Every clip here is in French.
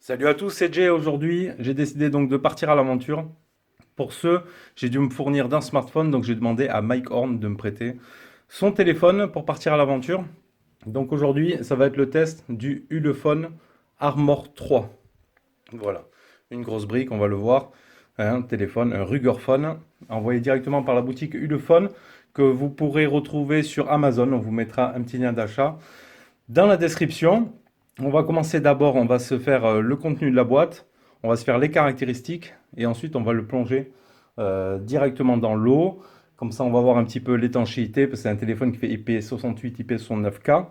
Salut à tous, c'est Jay. Aujourd'hui, j'ai décidé donc de partir à l'aventure. Pour ce, j'ai dû me fournir d'un smartphone, donc j'ai demandé à Mike Horn de me prêter son téléphone pour partir à l'aventure. Donc aujourd'hui, ça va être le test du Ulefone Armor 3. Voilà, une grosse brique, on va le voir. Un téléphone, un Rugerphone, envoyé directement par la boutique Ulefone que vous pourrez retrouver sur Amazon. On vous mettra un petit lien d'achat dans la description. On va commencer d'abord, on va se faire le contenu de la boîte, on va se faire les caractéristiques et ensuite on va le plonger directement dans l'eau. Comme ça, on va voir un petit peu l'étanchéité parce que c'est un téléphone qui fait IP68, IP69K.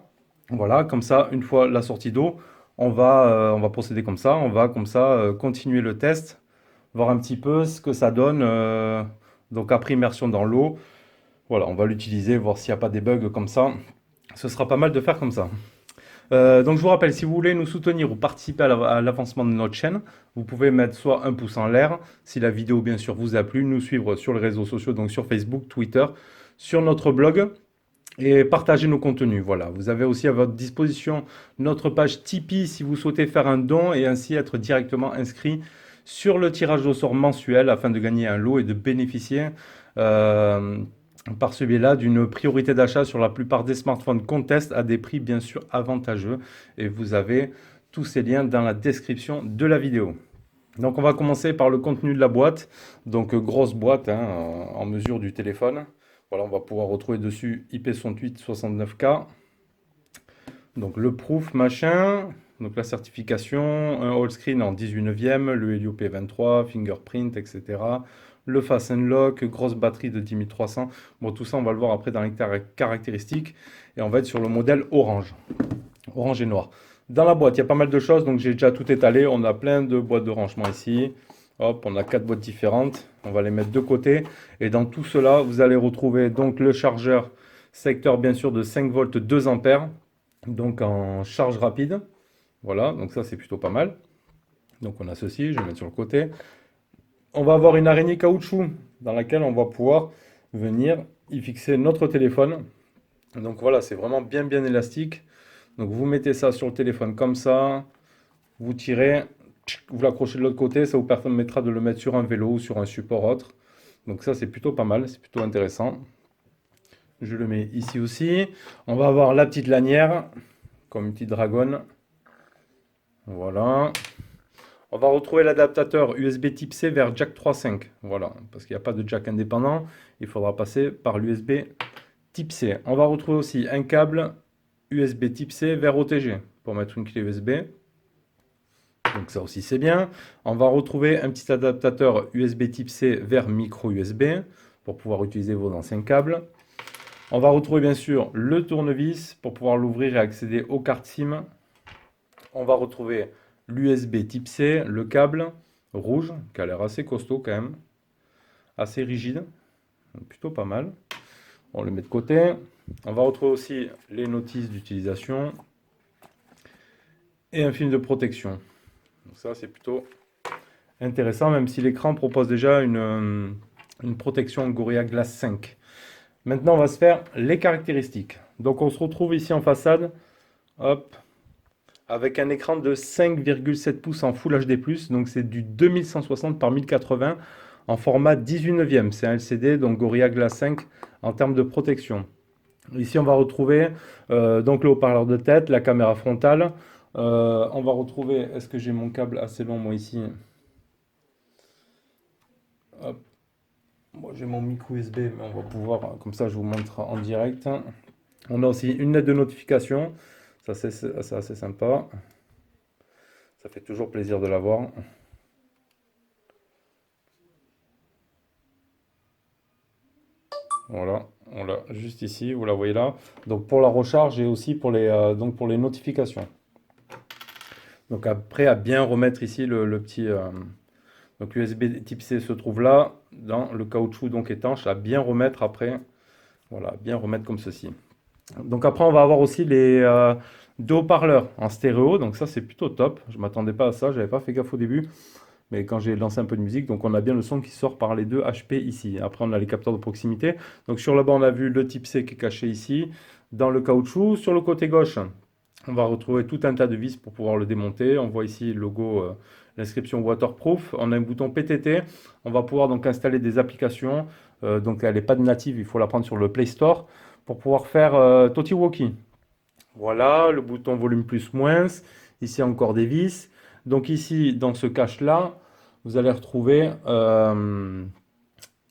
Voilà, comme ça, une fois la sortie d'eau, on va procéder comme ça. On va comme ça continuer le test, voir un petit peu ce que ça donne. Donc après immersion dans l'eau, voilà, on va l'utiliser, voir s'il n'y a pas des bugs comme ça. Ce sera pas mal de faire comme ça. Donc je vous rappelle, si vous voulez nous soutenir ou participer à l'avancement de notre chaîne, vous pouvez mettre soit un pouce en l'air, si la vidéo bien sûr vous a plu, nous suivre sur les réseaux sociaux, donc sur Facebook, Twitter, sur notre blog et partager nos contenus. Voilà, vous avez aussi à votre disposition notre page Tipeee si vous souhaitez faire un don et ainsi être directement inscrit sur le tirage au sort mensuel afin de gagner un lot et de bénéficier euh, par ce biais-là d'une priorité d'achat sur la plupart des smartphones qu'on teste à des prix bien sûr avantageux. Et vous avez tous ces liens dans la description de la vidéo. Donc on va commencer par le contenu de la boîte. Donc grosse boîte hein, en mesure du téléphone. Voilà, on va pouvoir retrouver dessus IP68 69K. Donc le proof machin. Donc la certification, un all screen en 18 neuvième, le Helio P23, fingerprint, etc. Le Fast Lock, grosse batterie de 10300. Bon, tout ça, on va le voir après dans les caractéristiques. Et on va être sur le modèle orange. Orange et noir. Dans la boîte, il y a pas mal de choses, donc j'ai déjà tout étalé. On a plein de boîtes de rangement ici. Hop, on a quatre boîtes différentes. On va les mettre de côté. Et dans tout cela, vous allez retrouver donc le chargeur secteur bien sûr de 5 volts 2 ampères. Donc en charge rapide. Voilà, donc ça c'est plutôt pas mal. Donc on a ceci, je vais le mettre sur le côté. On va avoir une araignée caoutchouc dans laquelle on va pouvoir venir y fixer notre téléphone. Donc voilà, c'est vraiment bien bien élastique. Donc vous mettez ça sur le téléphone comme ça, vous tirez, vous l'accrochez de l'autre côté, ça vous permettra de le mettre sur un vélo ou sur un support autre. Donc ça c'est plutôt pas mal, c'est plutôt intéressant. Je le mets ici aussi. On va avoir la petite lanière, comme une petite dragonne. Voilà. On va retrouver l'adaptateur USB Type C vers Jack 3.5. Voilà, parce qu'il n'y a pas de jack indépendant, il faudra passer par l'USB Type C. On va retrouver aussi un câble USB Type C vers OTG pour mettre une clé USB. Donc ça aussi c'est bien. On va retrouver un petit adaptateur USB Type C vers micro USB pour pouvoir utiliser vos anciens câbles. On va retrouver bien sûr le tournevis pour pouvoir l'ouvrir et accéder aux cartes SIM. On va retrouver l'USB Type C, le câble rouge qui a l'air assez costaud quand même, assez rigide, plutôt pas mal. On le met de côté. On va retrouver aussi les notices d'utilisation et un film de protection. Donc ça c'est plutôt intéressant, même si l'écran propose déjà une protection Gorilla Glass 5. Maintenant on va se faire les caractéristiques. Donc on se retrouve ici en façade, hop, avec un écran de 5,7 pouces en Full HD+, donc c'est du 2160 par 1080 en format 18 neuvième. C'est un LCD, donc Gorilla Glass 5 en termes de protection. Ici, on va retrouver donc le haut-parleur de tête, la caméra frontale. On va retrouver, est-ce que j'ai mon câble assez long moi ici? Hop. Moi j'ai mon micro USB, mais on va pouvoir, comme ça je vous montre en direct. On a aussi une lettre de notification, ça c'est assez sympa. Ça fait toujours plaisir de l'avoir. Voilà, on l'a juste ici, vous la voyez là. Donc pour la recharge et aussi donc pour les notifications. Donc après, à bien remettre ici le petit... donc USB type C se trouve là, dans le caoutchouc donc étanche, à bien remettre après. Voilà, bien remettre comme ceci. Donc après, on va avoir aussi les deux haut-parleurs en stéréo. Donc ça, c'est plutôt top. Je ne m'attendais pas à ça, j'avais pas fait gaffe au début. Mais quand j'ai lancé un peu de musique, donc on a bien le son qui sort par les deux HP ici. Après, on a les capteurs de proximité. Donc sur le bas, on a vu le type C qui est caché ici, dans le caoutchouc. Sur le côté gauche, On va retrouver tout un tas de vis pour pouvoir le démonter. On voit ici le logo, l'inscription waterproof. On a un bouton PTT. On va pouvoir donc installer des applications. Donc elle n'est pas de native, il faut la prendre sur le Play Store pour pouvoir faire Totiwoki. Voilà, le bouton volume plus moins. Ici encore des vis. Donc ici, dans ce cache-là, vous allez retrouver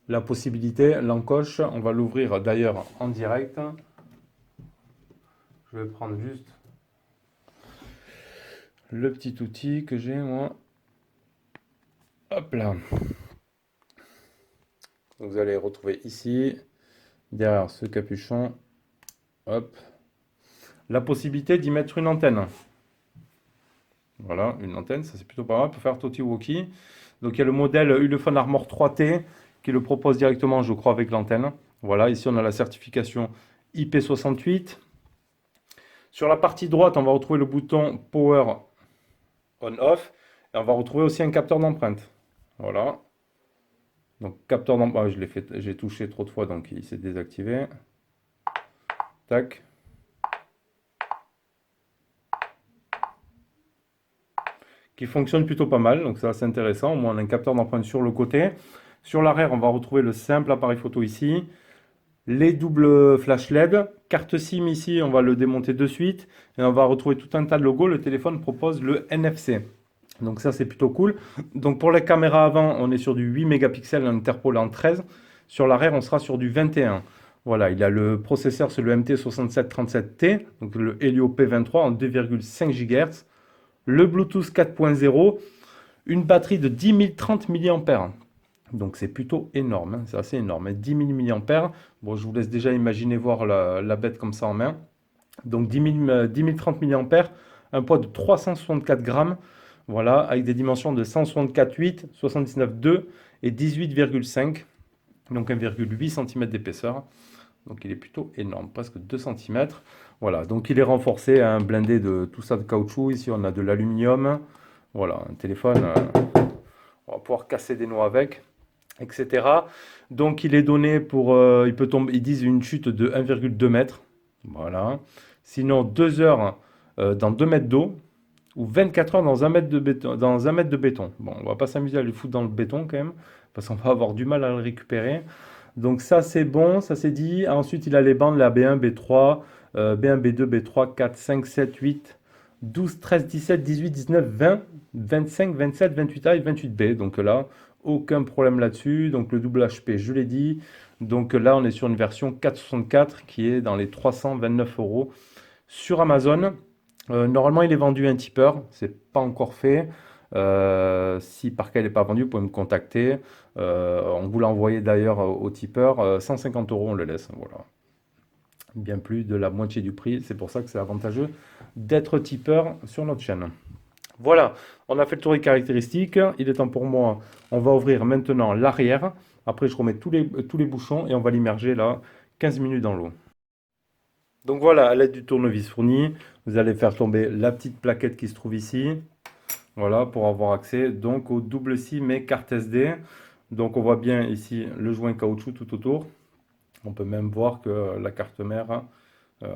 la possibilité, l'encoche. On va l'ouvrir d'ailleurs en direct. Je vais prendre juste le petit outil que j'ai moi. Hop là. Donc, vous allez retrouver ici, derrière ce capuchon, hop, la possibilité d'y mettre une antenne. Voilà, une antenne, ça c'est plutôt pas mal pour faire Totiwoki. Donc il y a le modèle Ulefone Armor 3T qui le propose directement, je crois, avec l'antenne. Voilà, ici on a la certification IP68. Sur la partie droite, on va retrouver le bouton Power On-Off. Et on va retrouver aussi un capteur d'empreinte. Voilà. Donc capteur d'empreinte, j'ai touché trop de fois, donc il s'est désactivé. Tac. Qui fonctionne plutôt pas mal, donc ça c'est intéressant. Au moins on a un capteur d'empreinte sur le côté. Sur l'arrière, on va retrouver le simple appareil photo ici. Les doubles flash LED. Carte SIM ici, on va le démonter de suite. Et on va retrouver tout un tas de logos. Le téléphone propose le NFC. Donc ça c'est plutôt cool. Donc pour les caméras avant, on est sur du 8 mégapixels en interpolé en 13. Sur l'arrière, on sera sur du 21. Voilà, il a le processeur, c'est le MT6737T, donc le Helio P23 en 2,5 GHz. Le Bluetooth 4.0, une batterie de 10 030 mAh. Donc c'est plutôt énorme, hein, c'est assez énorme. 10 000 mAh. Bon, je vous laisse déjà imaginer voir la bête comme ça en main. Donc 10 030 mAh, un poids de 364 grammes. Voilà, avec des dimensions de 164,8, 79,2 et 18,5. Donc 1,8 cm d'épaisseur. Donc il est plutôt énorme, presque 2 cm. Voilà, donc il est renforcé, un blindé de tout ça de caoutchouc. Ici on a de l'aluminium. Voilà, un téléphone, on va pouvoir casser des noix avec, etc. Donc il est donné pour, il peut tomber, ils disent une chute de 1,2 m. Voilà. Sinon 2 heures dans 2 mètres d'eau ou 24 heures dans 1 mètre de béton, dans 1 mètre de béton. Bon, on va pas s'amuser à le foutre dans le béton quand même, parce qu'on va avoir du mal à le récupérer. Donc ça c'est bon, ça c'est dit. Ensuite il a les bandes, la B1, B3, B1, B2, B3, 4, 5, 7, 8, 12, 13, 17, 18, 19, 20, 25, 27, 28A et 28B. Donc là, aucun problème là-dessus. Donc le double HP, je l'ai dit. Donc là, on est sur une version 464 qui est dans les 329 € sur Amazon. Normalement, il est vendu à un tipeur. C'est pas encore fait. Si par cas il n'est pas vendu, vous pouvez me contacter. On vous l'a envoyé d'ailleurs au tipeur. 150 € on le laisse. Voilà. Bien plus de la moitié du prix. C'est pour ça que c'est avantageux d'être tipeur sur notre chaîne. Voilà, on a fait le tour des caractéristiques. Il est temps pour moi, on va ouvrir maintenant l'arrière. Après, je remets tous les bouchons et on va l'immerger là 15 minutes dans l'eau. Donc voilà, à l'aide du tournevis fourni, vous allez faire tomber la petite plaquette qui se trouve ici. Voilà, pour avoir accès donc au double SIM et carte SD. Donc on voit bien ici le joint caoutchouc tout autour. On peut même voir que la carte mère, on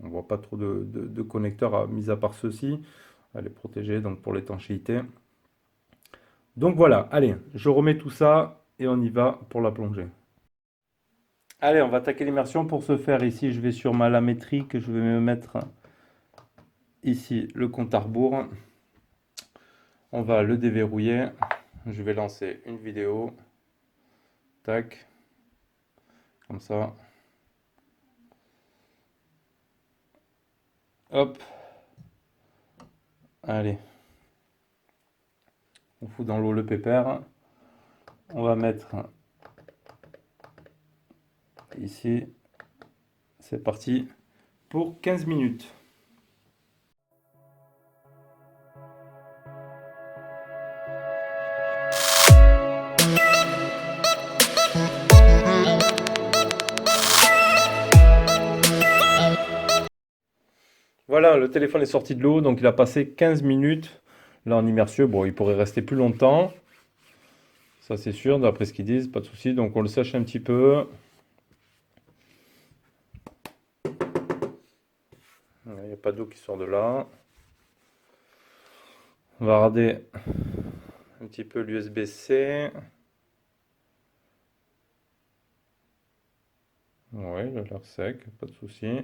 ne voit pas trop de connecteurs mis à part ceux-ci. Elle est protégée donc pour l'étanchéité. Donc voilà, allez, je remets tout ça et on y va pour la plongée. Allez, on va attaquer l'immersion. Pour ce faire, ici, je vais sur ma lame métrique. Je vais me mettre ici le compte à rebours. On va le déverrouiller. Je vais lancer une vidéo. Tac. Comme ça. Hop. Allez. On fout dans l'eau le pépère. On va mettre ici. C'est parti pour 15 minutes. Voilà, le téléphone est sorti de l'eau, donc il a passé 15 minutes là en immersion. Bon, il pourrait rester plus longtemps, ça c'est sûr, d'après ce qu'ils disent, pas de souci. Donc on le sèche un petit peu. a pas d'eau qui sort de là. On va regarder un petit peu l'USB-C. Oui, il a l'air sec, pas de souci.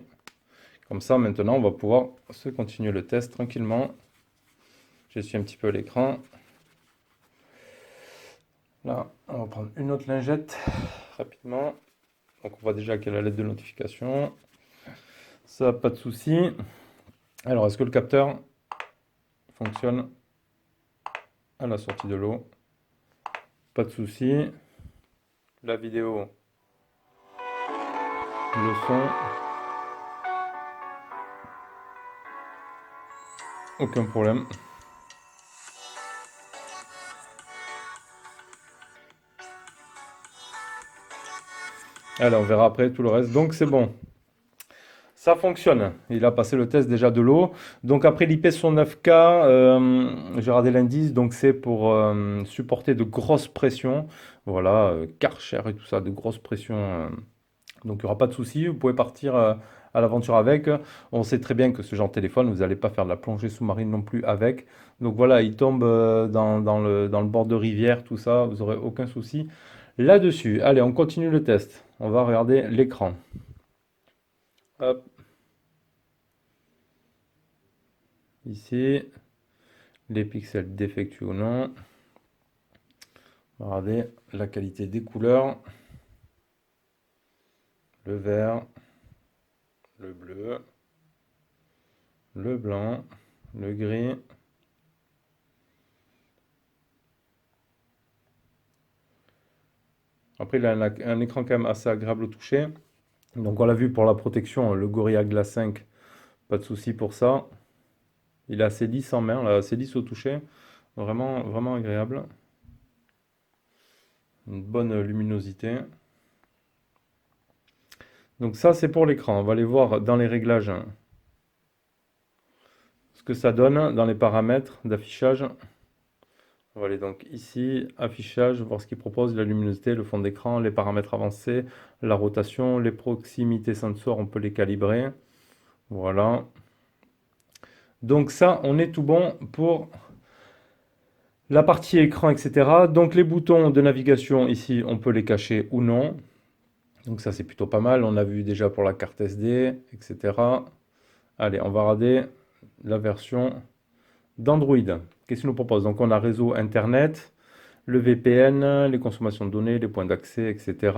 Comme ça, maintenant, on va pouvoir se continuer le test tranquillement. J'essuie un petit peu l'écran. Là, on va prendre une autre lingette rapidement. Donc, on voit déjà qu'il y a la lettre de notification. Ça, pas de souci. Alors, est-ce que le capteur fonctionne à la sortie de l'eau? Pas de souci. La vidéo, le son, aucun problème. Allez, on verra après tout le reste. Donc, c'est bon. Ça fonctionne. Il a passé le test déjà de l'eau. Donc après l'IP109K, j'ai regardé l'indice. Donc c'est pour supporter de grosses pressions. Voilà, Karcher et tout ça, de grosses pressions. Donc il n'y aura pas de souci. Vous pouvez partir à l'aventure avec. On sait très bien que ce genre de téléphone, vous n'allez pas faire de la plongée sous-marine non plus avec. Donc voilà, il tombe dans le bord de rivière, tout ça. Vous n'aurez aucun souci là-dessus. Allez, on continue le test. On va regarder l'écran. Hop. Ici, les pixels défectueux ou non. Regardez la qualité des couleurs. Le vert, le bleu, le blanc, le gris. Après, il a un écran quand même assez agréable au toucher. Donc on l'a vu pour la protection, le Gorilla Glass 5, pas de souci pour ça. Il est assez lisse en main, là, assez lisse au toucher. Vraiment, vraiment agréable. Une bonne luminosité. Donc ça, c'est pour l'écran. On va aller voir dans les réglages ce que ça donne dans les paramètres d'affichage. On va aller donc ici, affichage, voir ce qu'il propose, la luminosité, le fond d'écran, les paramètres avancés, la rotation, les proximités sensors, on peut les calibrer. Voilà. Donc ça, on est tout bon pour la partie écran, etc. Donc les boutons de navigation ici, on peut les cacher ou non. Donc ça, c'est plutôt pas mal. On a vu déjà pour la carte SD, etc. Allez, on va regarder la version d'Android. Qu'est-ce qu'il nous propose? Donc on a réseau Internet, le VPN, les consommations de données, les points d'accès, etc.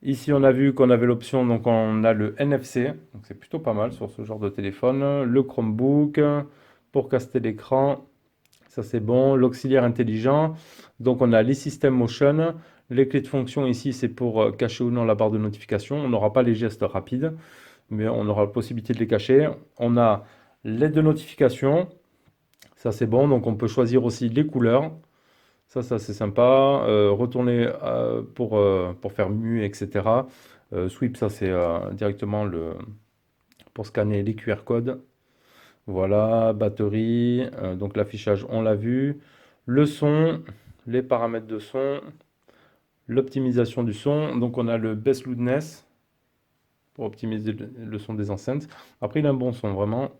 Ici, on a vu qu'on avait l'option, donc on a le NFC, donc c'est plutôt pas mal sur ce genre de téléphone. Le Chromebook, pour caster l'écran, ça c'est bon. L'auxiliaire intelligent, donc on a les systèmes motion. Les clés de fonction ici, c'est pour cacher ou non la barre de notification. On n'aura pas les gestes rapides, mais on aura la possibilité de les cacher. On a l'aide de notification, ça c'est bon, donc on peut choisir aussi les couleurs. Ça c'est sympa. Retourner pour faire mu, etc. Sweep, ça c'est directement pour scanner les QR codes. Voilà, batterie, donc l'affichage, on l'a vu. Le son, les paramètres de son, l'optimisation du son. Donc on a le Best Loudness pour optimiser le son des enceintes. Après, il a un bon son, vraiment.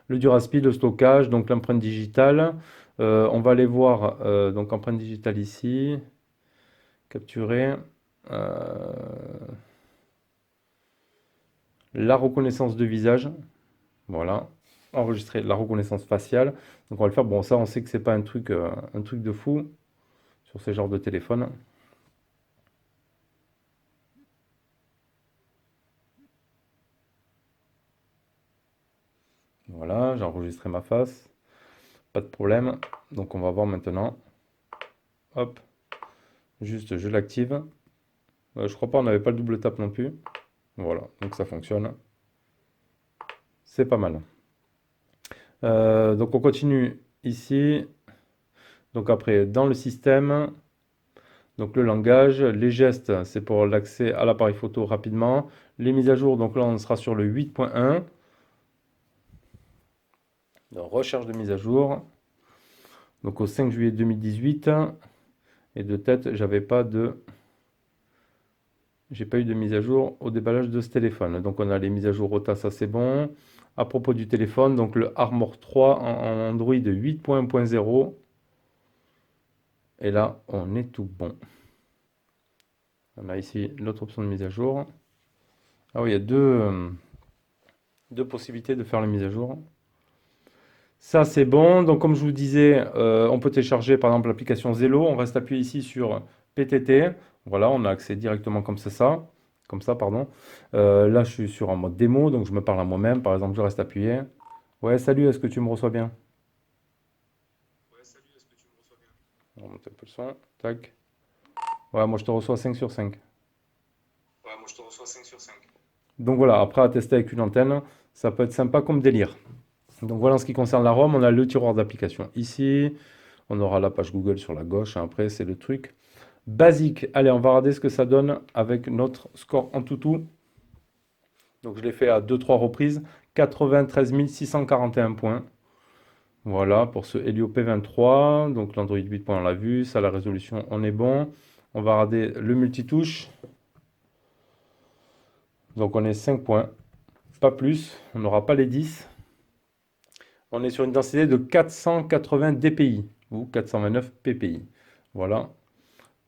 Le Duraspeed, le stockage, donc l'empreinte digitale. On va aller voir, donc empreinte digitale ici, capturer. La reconnaissance de visage, voilà. Enregistrer la reconnaissance faciale. Donc on va le faire. Bon, ça, on sait que c'est pas un truc de fou sur ces genres de téléphone. Voilà, j'ai enregistré ma face. Pas de problème. Donc on va voir maintenant. Hop. Juste, je l'active. Je crois pas, on n'avait pas le double tap non plus. Voilà, donc ça fonctionne. C'est pas mal. Donc on continue ici. Donc après, dans le système, donc le langage, les gestes, c'est pour l'accès à l'appareil photo rapidement. Les mises à jour, donc là on sera sur le 8.1. Donc recherche de mise à jour. Donc au 5 juillet 2018. Et de tête, j'avais pas de J'ai pas eu de mise à jour au déballage de ce téléphone. Donc on a les mises à jour OTA, ça c'est bon. À propos du téléphone, donc le Armor 3 en Android 8.1.0. Et là, on est tout bon. On a ici l'autre option de mise à jour. Ah oui, il y a deux possibilités de faire la mise à jour. Ça, c'est bon. Donc, comme je vous disais, on peut télécharger par exemple l'application Zello. On reste appuyé ici sur PTT. Voilà, on a accès directement comme ça. Comme ça, pardon. Là, je suis sur un mode démo, donc je me parle à moi-même. Par exemple, je reste appuyé. Ouais, salut, est-ce que tu me reçois bien? On va monter un peu le son. Tac. Ouais, moi je te reçois 5 sur 5. Donc voilà, après à tester avec une antenne, ça peut être sympa comme délire. Donc voilà en ce qui concerne la ROM, on a le tiroir d'application ici. On aura la page Google sur la gauche. Après, c'est le truc basique. Allez, on va regarder ce que ça donne avec notre score en tout. Donc je l'ai fait à 2-3 reprises. 93 641 points. Voilà pour ce Helio P23. Donc l'Android 8, on l'a vu. Ça, la résolution, on est bon. On va regarder le multitouche. Donc on est 5 points. Pas plus. On n'aura pas les 10. On est sur une densité de 480 dpi ou 429 ppi. Voilà.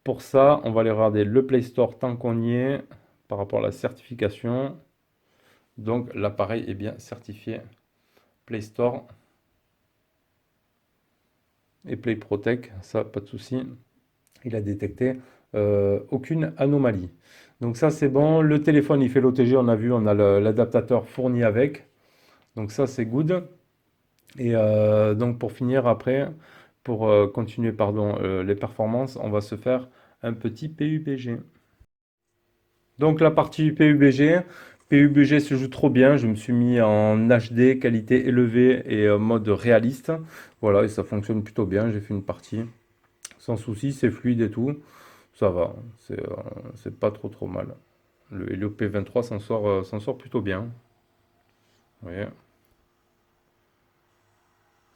Pour ça, on va aller regarder le Play Store tant qu'on y est par rapport à la certification. Donc l'appareil est bien certifié Play Store et Play Protect, ça pas de souci. Il a détecté aucune anomalie. Donc ça c'est bon. Le téléphone il fait l'OTG, on a vu, on a l'adaptateur fourni avec. Donc ça c'est good. Et donc pour finir après, pour continuer pardon, les performances, on va se faire un petit PUBG. Donc la partie PUBG, PUBG se joue trop bien, je me suis mis en HD, qualité élevée et mode réaliste. Voilà, et ça fonctionne plutôt bien, j'ai fait une partie sans souci, c'est fluide et tout. Ça va, c'est pas trop mal. Le Helio P23 s'en sort plutôt bien. Vous voyez,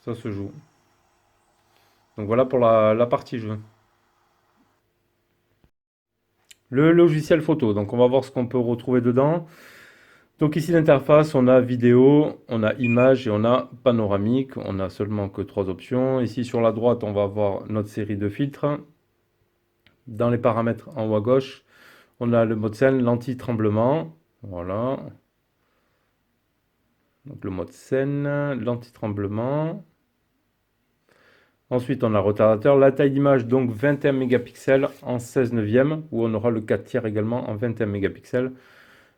ça se joue. Donc voilà pour la partie jeu. Le logiciel photo, donc on va voir ce qu'on peut retrouver dedans. Donc ici l'interface, on a vidéo, on a image et on a panoramique. On a seulement que 3 options. Ici sur la droite, on va voir notre série de filtres. Dans les paramètres en haut à gauche, on a le mode scène, l'anti-tremblement. Voilà. Donc le mode scène, l'anti-tremblement. Ensuite, on a retardateur, la taille d'image, donc 21 mégapixels en 16 neuvième, où on aura le 4 tiers également en 21 mégapixels.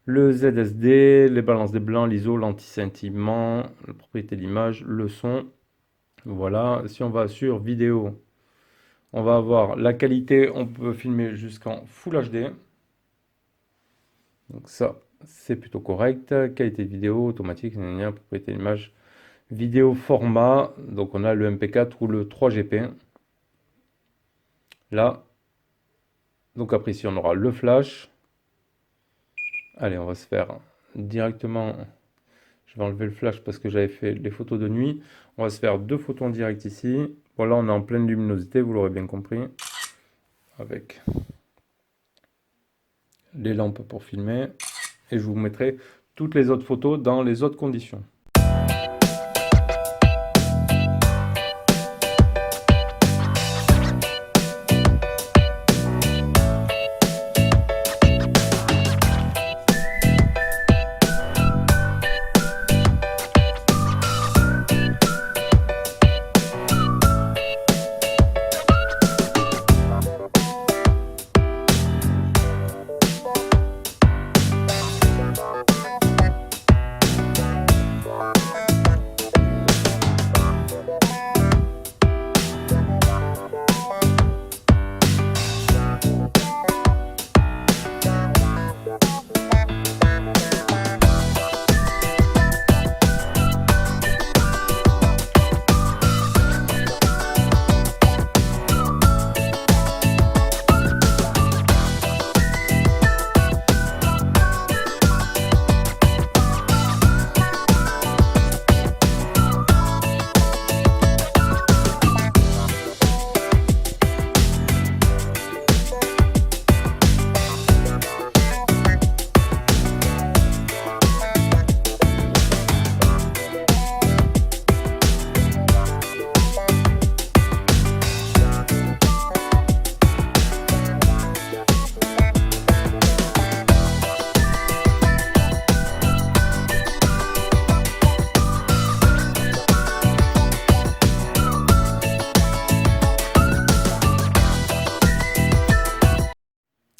Le ZSD, les balances des blancs, l'ISO, l'anti-scintillement, la propriété de l'image, le son. Voilà, si on va sur vidéo, on va avoir la qualité, on peut filmer jusqu'en Full HD. Donc ça, c'est plutôt correct. Qualité de vidéo, automatique, propriété de l'image. Vidéo format, donc on a le MP4 ou le 3GP. Là, donc après ici on aura le flash. Allez, on va se faire directement, je vais enlever le flash parce que j'avais fait les photos de nuit. On va se faire 2 photos en direct ici. Voilà, on est en pleine luminosité, vous l'aurez bien compris. Avec les lampes pour filmer. Et je vous mettrai toutes les autres photos dans les autres conditions.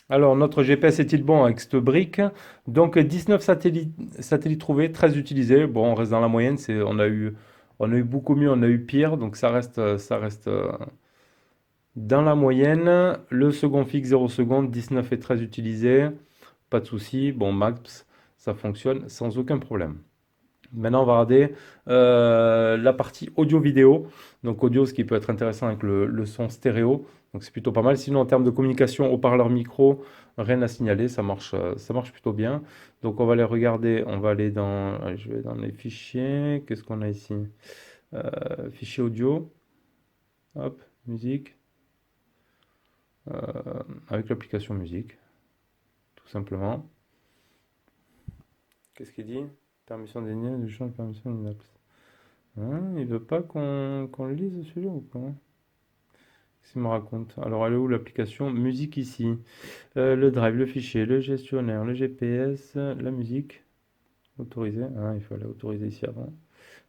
Alors, notre GPS est-il bon avec cette brique? Donc, 19 satellites trouvés, 13 utilisés. Bon, on reste dans la moyenne. On a eu beaucoup mieux, on a eu pire. Donc, ça reste dans la moyenne. Le second fixe, 0 secondes, 19 et 13 utilisés. Pas de souci. Bon, Maps, ça fonctionne sans aucun problème. Maintenant, on va regarder la partie audio-vidéo. Donc, audio, ce qui peut être intéressant avec le son stéréo. Donc, c'est plutôt pas mal. Sinon, en termes de communication, haut-parleur micro, rien à signaler. Ça marche plutôt bien. Donc, on va les regarder. On va aller dans. Allez, je vais dans les fichiers. Qu'est-ce qu'on a ici? Fichier audio. Hop, musique. Avec l'application musique, tout simplement. Qu'est-ce qu'il dit? Permission déliée du champ de permission Linux. Hein, il veut pas qu'on le lise celui-là ou pas? Qu'est-ce qu'il me raconte? Alors, elle est où l'application? Musique ici. Le drive, le fichier, le gestionnaire, le GPS, la musique. Autorisé. Ah, il faut aller autoriser ici avant,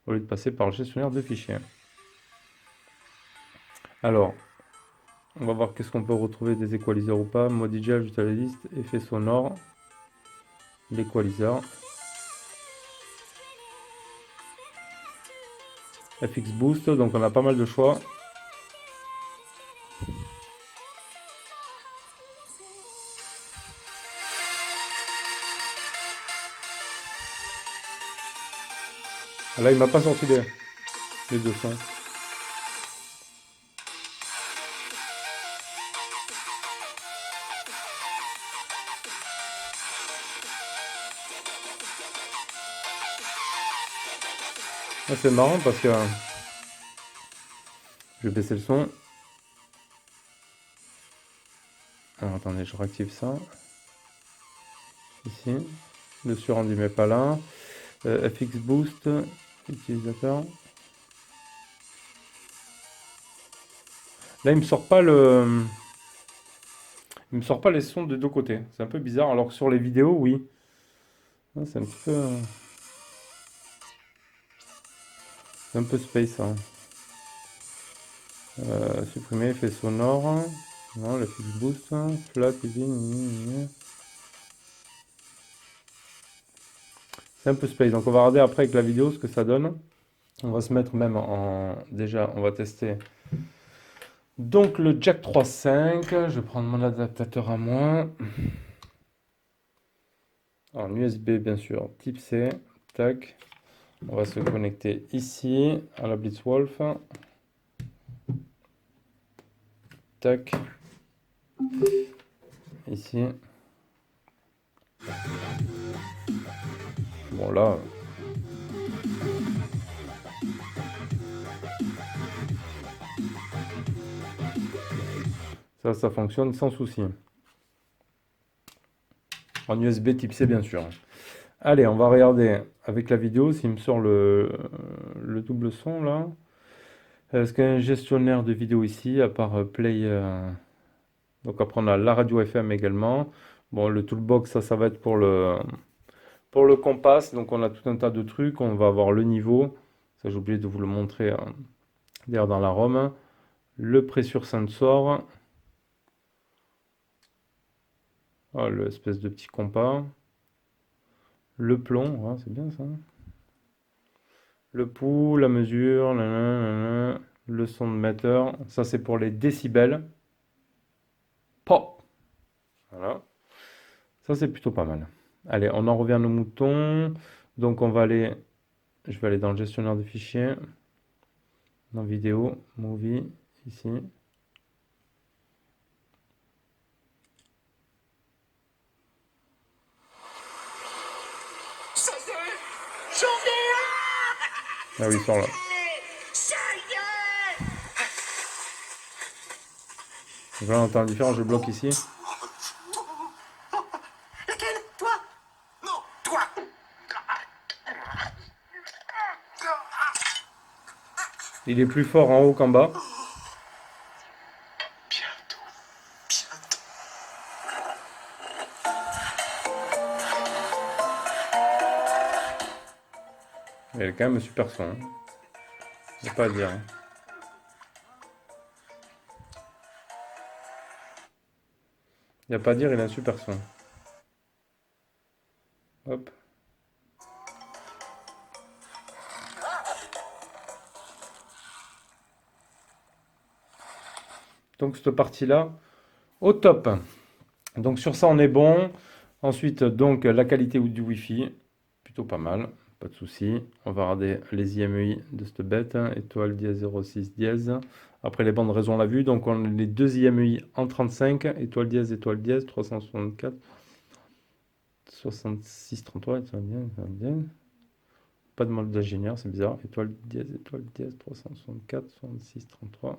au lieu de passer par le gestionnaire de fichiers. Alors, on va voir qu'est-ce qu'on peut retrouver des équaliseurs ou pas. Mode DJ, ajoute à la liste. Effet sonore. L'équaliseur. FX Boost, donc on a pas mal de choix. Là, il m'a pas sorti les deux sons. Ah, c'est marrant parce que je vais baisser le son. Alors, attendez, je réactive ça. Ici. Le surrendu mais pas là. FX Boost, utilisateur. Là, il me sort pas les sons de deux côtés. C'est un peu bizarre. Alors que sur les vidéos, oui. Ah, c'est un peu space, hein. Supprimer effet sonore. Non, le FX Boost. Flat, easy. C'est un peu space. Donc on va regarder après avec la vidéo ce que ça donne. On va se mettre même en. Déjà, on va tester. Donc le jack 3.5. Je vais prendre mon adaptateur à moi. En USB, bien sûr. Type C. Tac. On va se connecter ici à la Blitzwolf. Tac. Ici. Bon là. Ça fonctionne sans souci. En USB type C, bien sûr. Allez, on va regarder avec la vidéo s'il me sort le double son là. Est-ce qu'il y a un gestionnaire de vidéo ici, à part Play. Donc après, on a la radio FM également. Bon, le toolbox, ça va être pour le compass. Donc on a tout un tas de trucs. On va avoir le niveau. Ça, j'ai oublié de vous le montrer d'ailleurs dans la ROM. Le pressure sensor. Ah, l'espèce de petit compas. Le plomb, ah, c'est bien ça. Le pouls, la mesure, nanana, le son de metteur. Ça, c'est pour les décibels. Pop! Voilà. Ça, c'est plutôt pas mal. Allez, on en revient à nos moutons. Donc, je vais aller dans le gestionnaire de fichiers. Dans vidéo, movie, ici. Ça y est, j'en ai un. Ah oui, il sort là. Ça y est. Donc là, on entend la différence, je bloque ici. Lequel? Toi? Non, toi. Il est plus fort en haut qu'en bas. Bientôt, bientôt. Il a quand même un super son, hein. Y a pas à dire, hein. Il n'y a pas à dire, il a un super son. Hop. Donc cette partie-là, au top. Donc sur ça, on est bon. Ensuite, donc la qualité du Wi-Fi, plutôt pas mal, pas de souci. On va regarder les IMEI de cette bête, hein, étoile dièse 06 dièse. Après les bandes réseau, on l'a vu. Donc on a les deux IMEI en 35, étoile dièse, 364, 66, 33, étoile dièse. Pas de mode d'ingénieur, c'est bizarre. Étoile dièse, 364, 66, 33.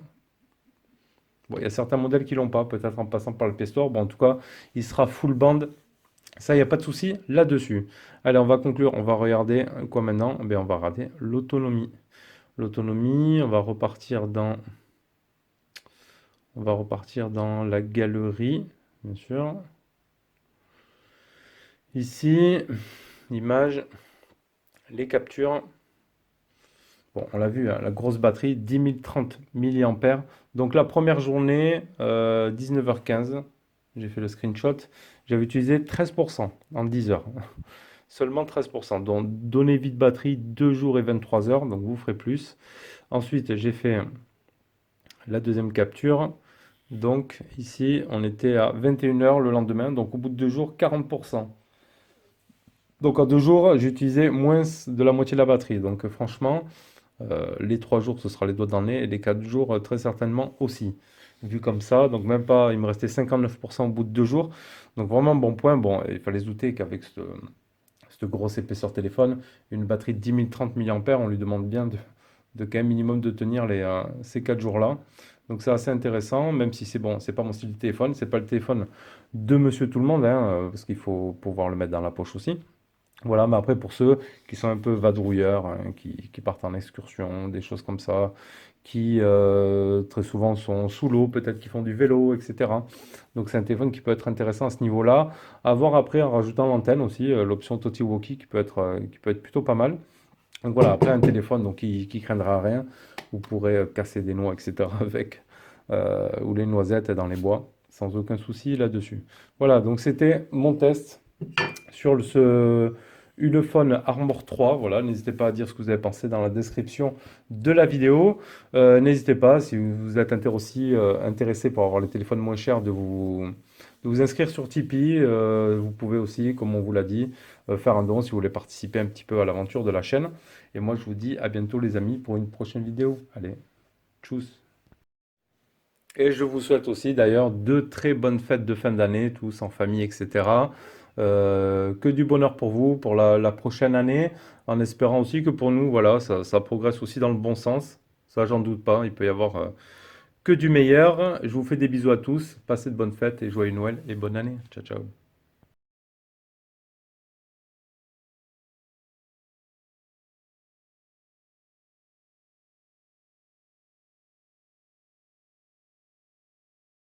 Bon, il y a certains modèles qui l'ont pas, peut-être en passant par le Play Store. Bon, en tout cas, il sera full band. Ça, il n'y a pas de souci là-dessus. Allez, on va conclure. On va regarder quoi maintenant? Eh bien, on va regarder l'autonomie. L'autonomie, on va repartir dans la galerie, bien sûr. Ici, image, les captures. Bon, on l'a vu, hein, la grosse batterie, 10 030 mAh. Donc la première journée, 19h15, j'ai fait le screenshot, j'avais utilisé 13% en 10 heures. Seulement 13%. Donc données vie de batterie 2 jours et 23 heures, donc vous ferez plus. Ensuite, j'ai fait la deuxième capture. Donc ici, on était à 21 heures le lendemain, donc au bout de 2 jours, 40%. Donc en 2 jours, j'ai utilisé moins de la moitié de la batterie. Donc franchement, les 3 jours, ce sera les doigts dans le nez, et les 4 jours, très certainement aussi. Vu comme ça, donc même pas, il me restait 59% au bout de 2 jours. Donc vraiment bon point. Bon, il fallait se douter qu'avec cette grosse épaisseur téléphone, une batterie de 10 030 mAh, on lui demande bien de quand même minimum de tenir ces 4 jours-là. Donc c'est assez intéressant, même si c'est bon, c'est pas mon style de téléphone, c'est pas le téléphone de monsieur tout le monde, hein, parce qu'il faut pouvoir le mettre dans la poche aussi. Voilà, mais après pour ceux qui sont un peu vadrouilleurs, hein, qui partent en excursion, des choses comme ça, qui très souvent sont sous l'eau, peut-être qui font du vélo, etc. Donc c'est un téléphone qui peut être intéressant à ce niveau-là. À voir après en rajoutant l'antenne aussi, l'option Talkie-Walkie qui peut être plutôt pas mal. Donc voilà, après un téléphone donc, qui craindra rien, vous pourrez casser des noix, etc. avec, ou les noisettes dans les bois, sans aucun souci là-dessus. Voilà, donc c'était mon test sur ce Ulefone Armor 3. Voilà, n'hésitez pas à dire ce que vous avez pensé dans la description de la vidéo. N'hésitez pas, si vous êtes aussi intéressé pour avoir les téléphones moins chers, de vous inscrire sur Tipeee. Vous pouvez aussi, comme on vous l'a dit, faire un don si vous voulez participer un petit peu à l'aventure de la chaîne. Et moi, je vous dis à bientôt les amis pour une prochaine vidéo. Allez, tchuss! Et je vous souhaite aussi d'ailleurs de très bonnes fêtes de fin d'année, tous en famille, etc. Que du bonheur pour vous, pour la prochaine année, en espérant aussi que pour nous, voilà, ça progresse aussi dans le bon sens. Ça, j'en doute pas, il peut y avoir que du meilleur. Je vous fais des bisous à tous, passez de bonnes fêtes et joyeux Noël et bonne année. Ciao, ciao.